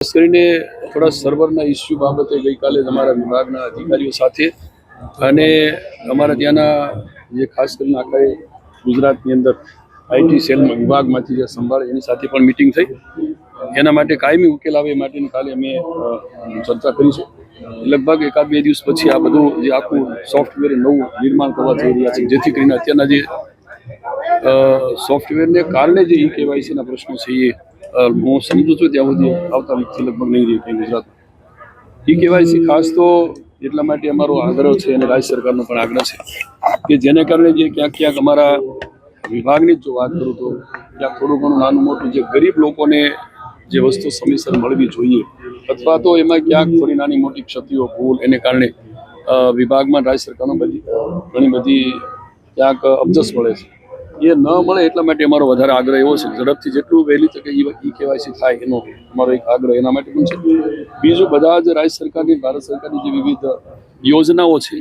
ખાસ કરીને થોડા સર્વરના ઇસ્યુ બાબતે ગઈકાલે અમારા વિભાગના અધિકારીઓ સાથે અને અમારા ત્યાંના જે ખાસ કરીને આખા ગુજરાતની અંદર આઈટી સેલ વિભાગમાંથી જે સંભાળે એની સાથે પણ મિટિંગ થઈ. એના માટે કાયમી ઉકેલ આવે એ માટેની કાલે અમે ચર્ચા કરી છે. લગભગ 1-2 દિવસ પછી આ બધું જે આખું સોફ્ટવેર નવું નિર્માણ કરવા જઈ રહ્યા છે, જેથી કરીને અત્યારના જે સોફ્ટવેરને કારણે જે કેવાયસીના પ્રશ્નો છે એ હું સમજુ છું ત્યાં સુધી આવતા વીકથી લગભગ નહીં રહી ગુજરાતમાં. કેવાયસી ખાસ તો એટલા માટે અમારો આગ્રહ છે અને રાજ્ય સરકારનો પણ આગ્રહ છે કે જેને કારણે જે ક્યાંક અમારા વિભાગની જ જો વાત કરું તો ક્યાંક થોડું ઘણું નાનું મોટું જે ગરીબ લોકોને જે વસ્તુ સમયસર મળવી જોઈએ અથવા તો એમાં ક્યાંક થોડી નાની મોટી ક્ષતિઓ ભૂલ એને કારણે વિભાગમાં રાજ્ય સરકારનો ઘણી બધી ક્યાંક અબજસ મળે છે. એ ન મળે એટલા માટે અમારો વધારે આગ્રહ એવો છે ઝડપથી જેટલું વહેલી તકે કેવાયસી થાય એનો અમારો એક આગ્રહ એના માટે પણ છે. બીજું બધા જ રાજ્ય સરકારની ભારત સરકારની જે વિવિધ યોજનાઓ છે